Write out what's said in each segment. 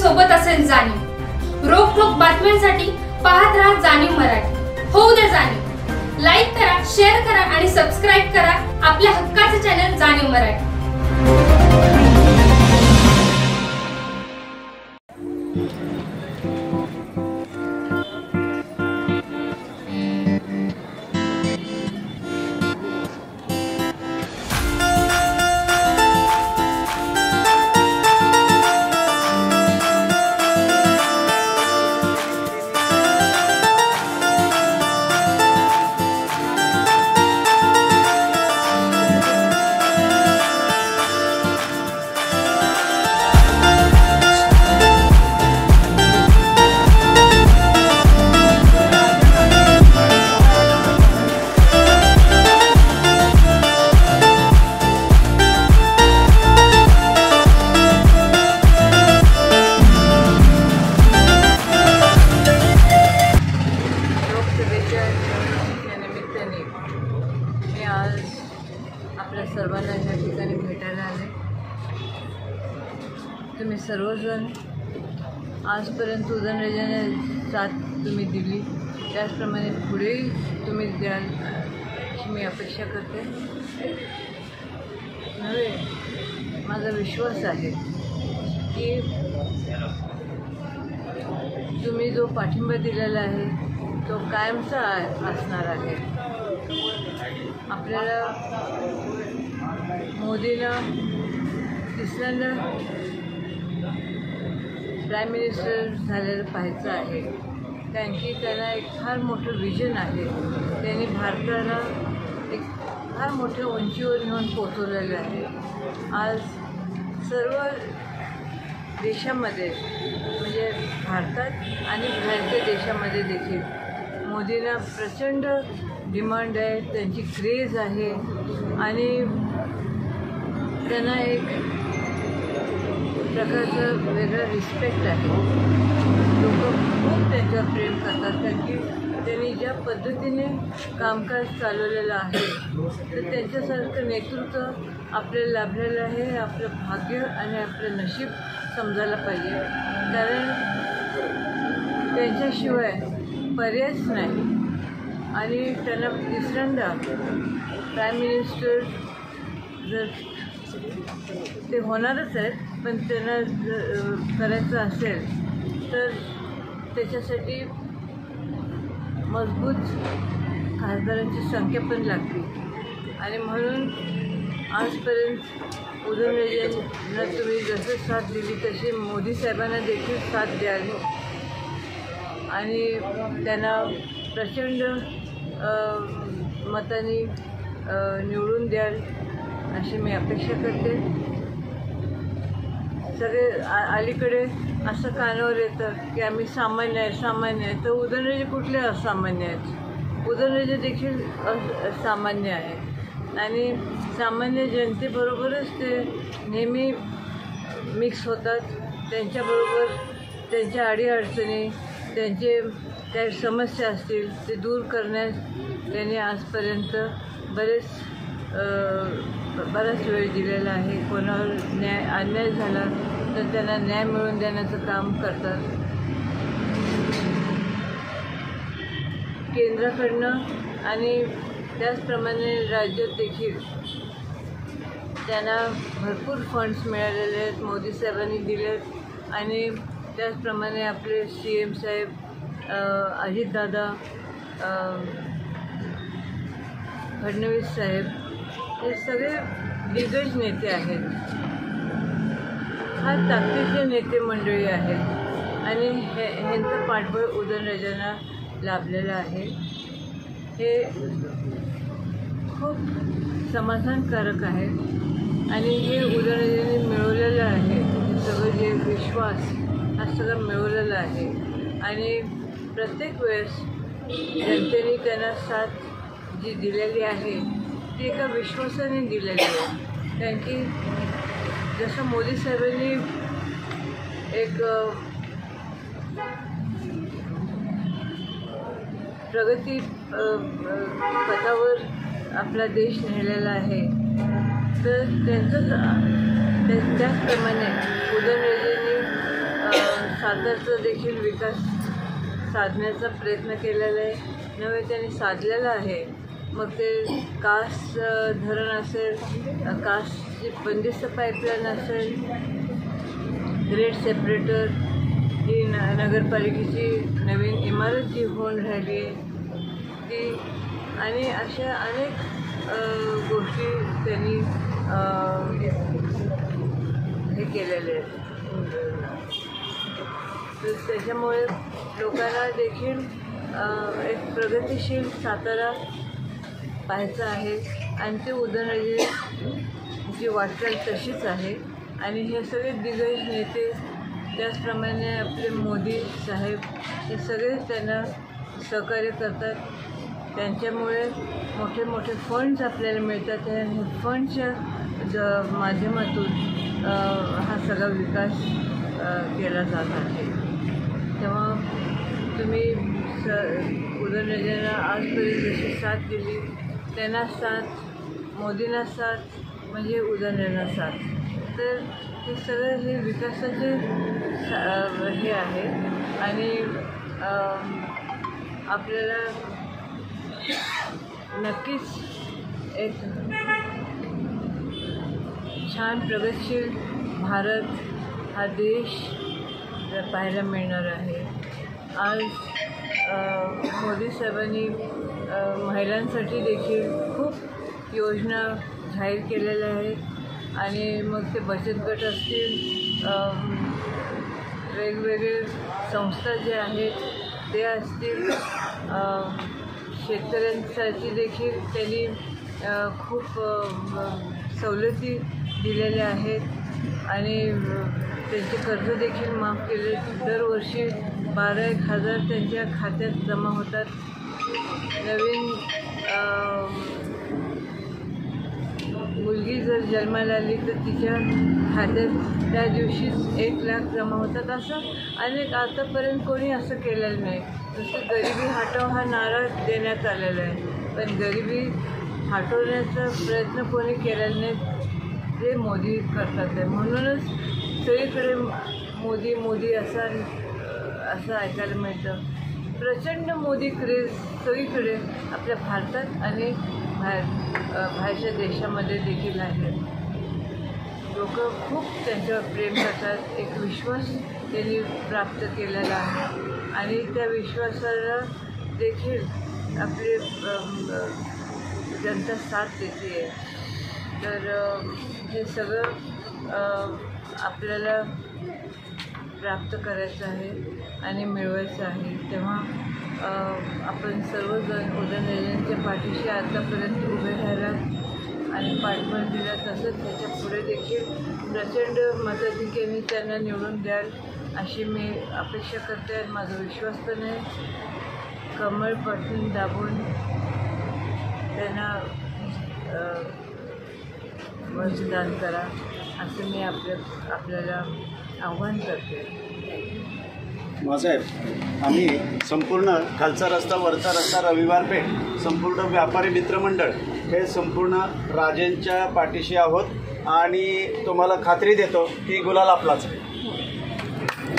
सोबत असेल जाणीव। रोखोक बातम्यांसाठी पाहत राहा जाणीव मराठी। होऊ द्या जाणीव। लाईक करा, शेअर करा आणि सबस्क्राईब करा आपल्या हक्काचे चॅनल जाणीव मराठी। आपल्या सर्वांना या ठिकाणी भेटायला आले। तुम्ही सर्वजण आजपर्यंत उदयनराजेने साथ तुम्ही दिली, त्याचप्रमाणे पुढेही तुम्ही द्याल अशी मी अपेक्षा करते। नव्हे, माझा विश्वास आहे की तुम्ही जो पाठिंबा दिलेला आहे तो कायमचा असणार आहे। आपल्याला मोदींना तिसऱ्यांदा प्राईम मिनिस्टर झालेलं पाहायचं आहे, कारण की त्यांना एक फार मोठं विजन आहे। त्यांनी भारताला एक फार मोठ्या उंचीवर नेऊन पोचवलेलं आहे। आज सर्व देशामध्ये म्हणजे भारतात आणि बाहेरच्या देशामध्ये देखील मोदींना प्रचंड डिमांड आहे, त्यांची क्रेज आहे आणि त्यांना एक प्रकारचं वेगळा रिस्पेक्ट आहे। लोक खूप त्यांच्यावर प्रेम करतात, कारण की त्यांनी ज्या पद्धतीने कामकाज चालवलेलं आहे तर त्यांच्यासारखं नेतृत्व आपल्याला लाभलेलं आहे। हे आपलं भाग्य आणि आपलं नशीब समजायला पाहिजे, कारण त्यांच्याशिवाय पर्यायच नाही। आणि त्यांना तिसऱ्यांदा प्राईम मिनिस्टर जर ते होणारच आहेत, पण त्यांना जर करायचं असेल तर त्याच्यासाठी मजबूत खासदारांची संख्या पण लागते। आणि म्हणून आजपर्यंत उदयनराजेंना तुम्ही जसं साथ दिली तशी मोदी साहेबांना देखील साथ द्याल आणि त्यांना प्रचंड मतांनी निवडून द्याल अशी मी अपेक्षा करते। सगळे अलीकडे असं कानावर येतं की आम्ही सामान्य आहे, तर उदयनराजे कुठले असामान्य आहेत? उदयनराजे देखील सामान्य आहे आणि सामान्य जनतेबरोबरच ते नेहमी मिक्स होतात। त्यांच्याबरोबर त्यांच्या अडीअडचणी, त्यांचे काही समस्या असतील ते दूर करण्यास त्यांनी आजपर्यंत बराच वेळ दिलेला आहे। कोणावर अन्याय झाला तर त्यांना न्याय मिळवून देण्याचं काम करतात। केंद्राकडनं आणि त्याचप्रमाणे राज्यात देखील त्यांना भरपूर फंड्स मिळालेले आहेत, मोदी साहेबांनी दिलेत। आणि त्याचप्रमाणे आपले CM साहेब, अजितदादा, फडणवीस साहेब हे सगळे दिग्गज नेते आहेत, फार ताकदीचे नेते मंडळी आहेत आणि ह्यांचं पाठबळ उदयनराजेंना लाभलेलं आहे। हे खूप समाधानकारक आहे आणि हे उदयनराजेंनी मिळवलेलं आहे। सगळं जे विश्वास हा सगळं मिळवलेला आहे आणि प्रत्येक वेळेस जनतेने त्यांना साथ जी दिलेली आहे ती एका विश्वासाने दिलेली आहे। कारण की जसं मोदी साहेबांनी एक प्रगती पथावर आपला देश नेलेला आहे, तर त्याचंच त्याचप्रमाणे उदयनराजेंनी सातारचा देखील विकास साधण्याचा प्रयत्न केलेला आहे, नव्हे त्यांनी साधलेला आहे. मग ते कास धरण असेल, कासची बंदिस्त पाईपलाईन असेल, ग्रेट सेपरेटर, ही नगरपालिकेची नवीन इमारत जी होऊन राहिली आहे ती, आणि अशा अनेक गोष्टी त्यांनी हे केलेले आहेत. तर त्याच्यामुळे लोकांना देखील एक प्रगतिशील सातारा पाहायचं आहे आणि ते उदयनराजेंची वाटचाल तशीच आहे. आणि हे सगळे दिग्गज नेते, त्याचप्रमाणे आपले मोदी साहेब, हे सगळे त्यांना सहकार्य करतात. त्यांच्यामुळे मोठे मोठे फंड्स आपल्याला मिळतात आणि फंडच्या माध्यमातून हा सगळा विकास केला जात आहे. तेव्हा तुम्ही उदयनराजेंना आजपर्यंत जशी साथ दिली, त्यांना साथ, मोदींना साथ म्हणजे उदयनराजेंना साथ. तर हे सगळं हे विकासाचे हे आहे. आणि आपल्याला नक्कीच एक छान प्रगतशील भारत हा देश पाहायला मिळणार आहे. आज मोदी साहेबांनी महिलांसाठी देखील खूप योजना जाहीर केलेल्या आहेत. आणि मग ते बचत गट असतील, वेगवेगळे संस्था जे आहेत ते असतील, शेतकऱ्यांसाठी देखील त्यांनी खूप सवलती दिलेल्या आहेत आणि त्यांचे कर्ज देखील माफ केले. दरवर्षी 12,000 त्यांच्या खात्यात जमा होतात. नवीन मुलगी जर जन्माला आली तर तिच्या खात्यात त्या दिवशीच 1 लाख जमा होतात. असं अनेक आतापर्यंत कोणी असं केलेलं नाही. नुसतं गरिबी हटव हा नारा देण्यात आलेला आहे, पण गरिबी हटवण्याचा प्रयत्न कोणी केलेला नाही, ते मोदी करतात आहे. म्हणूनच सगळीकडे मोदी मोदी असं ऐकायला मिळतं. प्रचंड मोदी क्रेज सगळीकडे आपल्या भारतात आणि बाहेरच्या देशामध्ये देखील आहे. लोक खूप त्यांच्यावर प्रेम करतात. एक विश्वास त्यांनी प्राप्त केलेला आहे आणि त्या विश्वासाला देखील आपली जनता साथ देते आहे. तर हे सगळं आपल्याला प्राप्त करायचं आहे आणि मिळवायचं आहे. तेव्हा आपण सर्वजण उदयनराजेंच्या पाठीशी आतापर्यंत उभे राहिला आणि पाठबळ दिला, तसंच त्याच्या पुढे देखील प्रचंड मताधिक्याने त्यांना निवडून द्याल अशी मी अपेक्षा करते. आणि माझा विश्वास पण आहे. कमळ बटन दाबून त्यांना मतदान करा असं मी आपल्याला आव्हान करते. साहेब, आम्ही संपूर्ण खालचा रस्ता वरचा रस्ता रविवार पेठ संपूर्ण व्यापारी मित्रमंडळ हे संपूर्ण राजेंच्या पाठीशी आहोत आणि तुम्हाला खात्री देतो की गुलाल आपलाच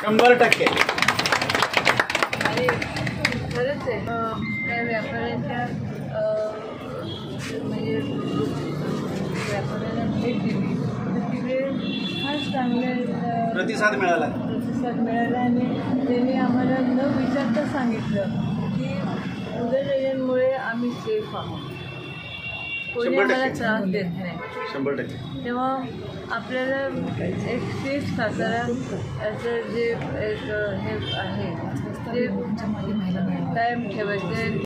100%. आणि खरंच आहे त्या व्यापाऱ्यांच्या म्हणजे व्यापाऱ्यांना भेट दिली तर तिकडे फार चांगले प्रतिसाद मिळाला आणि त्यांनी आम्हाला न विचारता सांगितलं की उदयनराजेंमुळे आम्ही सेफ आहोत, कोणी आम्हाला त्रास देत नाही. 100%. तेव्हा आपल्याला एक सेफ सातारा असं जे एक हे आहे ते कायम ठेवायचं आहे.